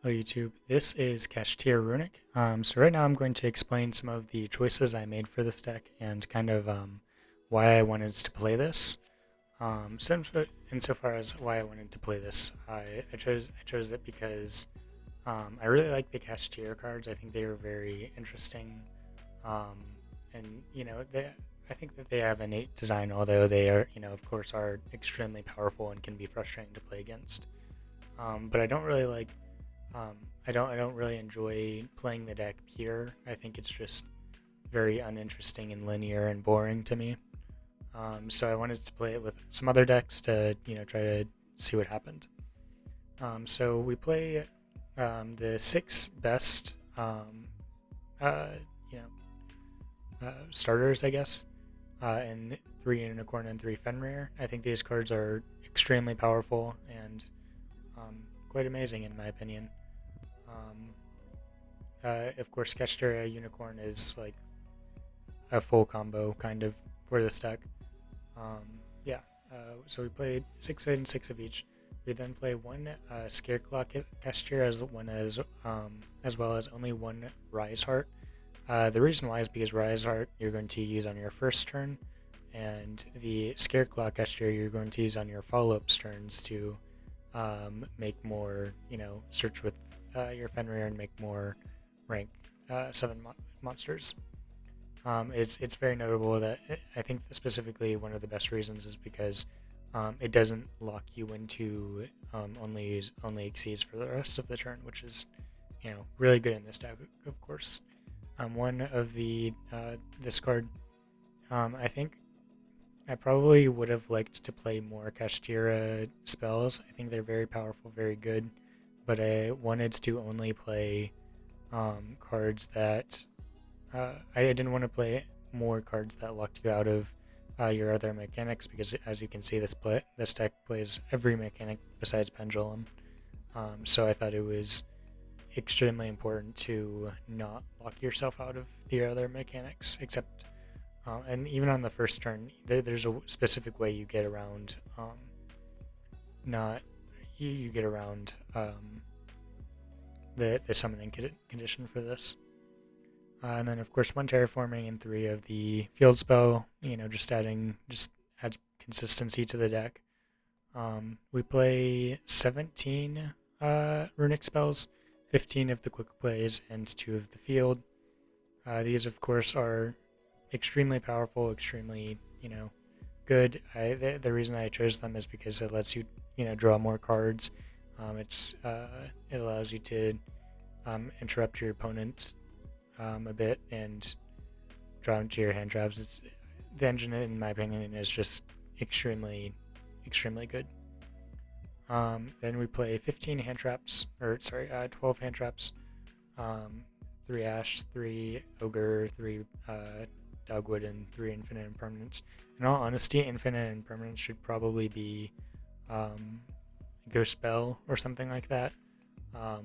Hello YouTube, this is Kashtira Runick. So right now I'm going to explain some of the choices I made for this deck and kind of why I wanted to play this. Insofar as why I wanted to play this, I chose it because I really like the Kashtira cards. I think they are very interesting, um, and I think that they have a neat design, although they are of course are extremely powerful and can be frustrating to play against. But I don't really like um, I don't really enjoy playing the deck pure. I think it's just very uninteresting and linear and boring to me. So I wanted to play it with some other decks to try to see what happened. So we play the six best uh, you starters, I guess, and three Unicorn and three Fenrir. I think these cards are extremely powerful and quite amazing in my opinion. Um, of course, Kashtira Unicorn is like a full combo kind of for this deck. Yeah, so we played 6 of each. We then play one Scareclaw Kashtira as well as only one Rise Heart. The reason why is because Rise Heart you're going to use on your first turn, and the Scareclaw Kashtira you're going to use on your follow-up turns to make more, search with your Fenrir and make more rank 7 monsters. It's very notable that I think that specifically one of the best reasons is because it doesn't lock you into only exceeds for the rest of the turn, which is really good in this deck, of course. One of the this card, I think I probably would have liked to play more Kashtira spells. I think they're very powerful, very good, but I wanted to only play cards that I didn't want to play more cards that locked you out of your other mechanics because, as you can see, this deck plays every mechanic besides Pendulum. So I thought it was extremely important to not lock yourself out of the other mechanics, except and even on the first turn, there's a specific way you get around not you get around the summoning condition for this. And then of course one terraforming and three of the field spell, just adds consistency to the deck. We play 17 runic spells, 15 of the quick plays, and 2 of the field. These of course are extremely powerful, extremely, good. The reason I chose them is because it lets you, draw more cards. It allows you to interrupt your opponent a bit and draw into your hand traps. The engine, in my opinion, is just extremely good. Then we play 15 hand traps, 12 hand traps, 3 Ash, 3 Ogre, 3 Dogwood, and 3 Infinite Impermanence. In all honesty, Infinite Impermanence should probably be Ghost Spell or something like that,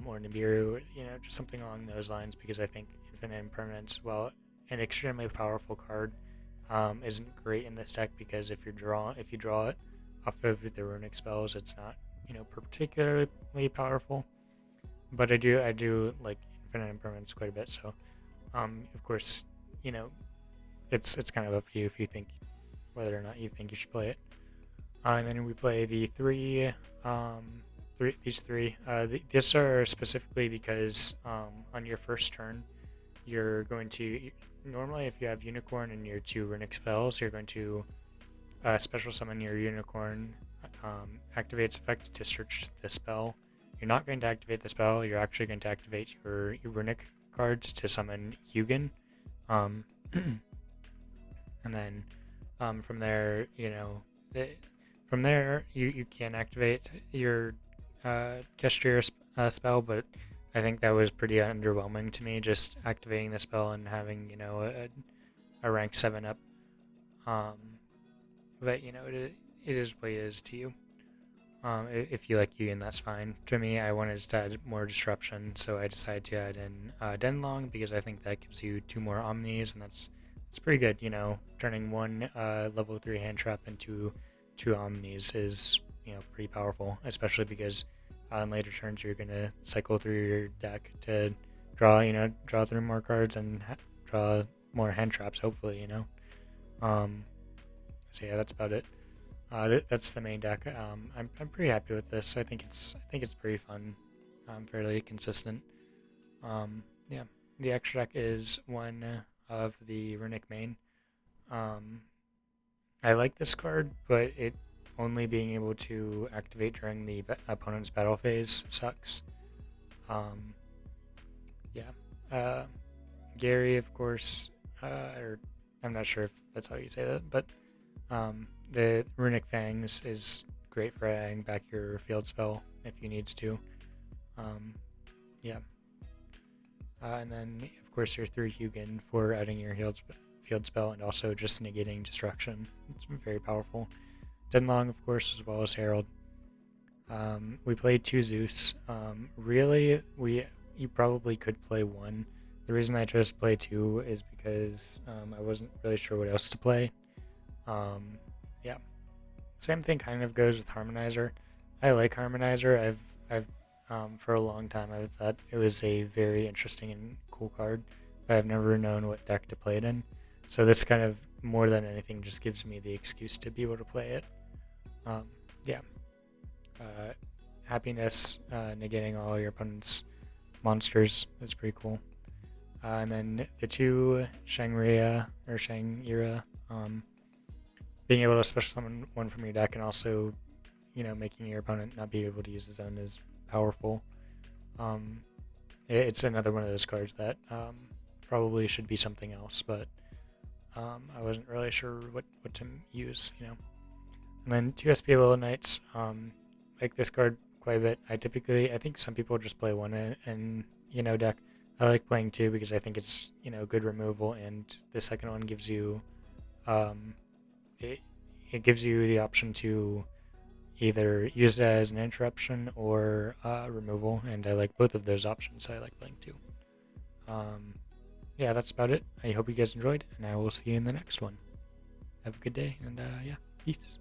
or Nibiru, just something along those lines, because I think Infinite Impermanence, while an extremely powerful card, isn't great in this deck because if you draw it off of the runic spells, it's not particularly powerful. But I do like Infinite Impermanence quite a bit. So of course, it's kind of up to you if you think whether or not you think you should play it. And then we play the these three. These are specifically because on your first turn, you're going to normally, if you have Unicorn and your 2 runic spells, you're going to special summon your Unicorn, activate its effect to search the spell. You're not going to activate the spell. You're actually going to activate your runic cards to summon Hugin. And then from there, from there you can activate your Kashtira spell, but I think that was pretty underwhelming to me, just activating the spell and having a rank 7 up. But it is what it is to you. If you like Yugen, that's fine. To me, I wanted to add more disruption, so I decided to add in Denlong because I think that gives you 2 more Omnis, and that's pretty good. Turning one level 3 hand trap into 2 Omnis is pretty powerful, especially because On later turns, you're gonna cycle through your deck to draw through more cards and draw more hand traps. Hopefully, Um, so yeah, that's about it. That's the main deck. I'm pretty happy with this. I think it's pretty fun. Fairly consistent. Yeah, the extra deck is one of the Runick main. Um, I like this card, but it only being able to activate during the opponent's battle phase sucks. Um, yeah. Gary, of course, or I'm not sure if that's how you say that, but the Runic Fangs is great for adding back your field spell if you needs to. Um, yeah. And then, of course, your 3 Hugin for adding your field spell and also just negating destruction. It's very powerful. Denlong, of course, as well as Herald. We played 2 Zeus. Really, you probably could play 1. The reason I chose to play 2 is because I wasn't really sure what else to play. Yeah. Same thing kind of goes with Harmonizer. I like Harmonizer. I've for a long time I thought it was a very interesting and cool card, but I've never known what deck to play it in. So this kind of more than anything just gives me the excuse to be able to play it. Yeah. Happiness, negating all your opponent's monsters is pretty cool. And then the 2 Shangria or Shangira, being able to special summon one from your deck and also, making your opponent not be able to use his own is powerful. It's another one of those cards that probably should be something else, but I wasn't really sure what to use, And then 2 SP Little Knights, like this card quite a bit. I think some people just play 1 in deck. I like playing 2 because I think it's good removal, and the second one gives you it gives you the option to either use it as an interruption or removal, and I like both of those options, so I like playing 2. Yeah, that's about it. I hope you guys enjoyed, and I will see you in the next one. Have a good day, and yeah, peace.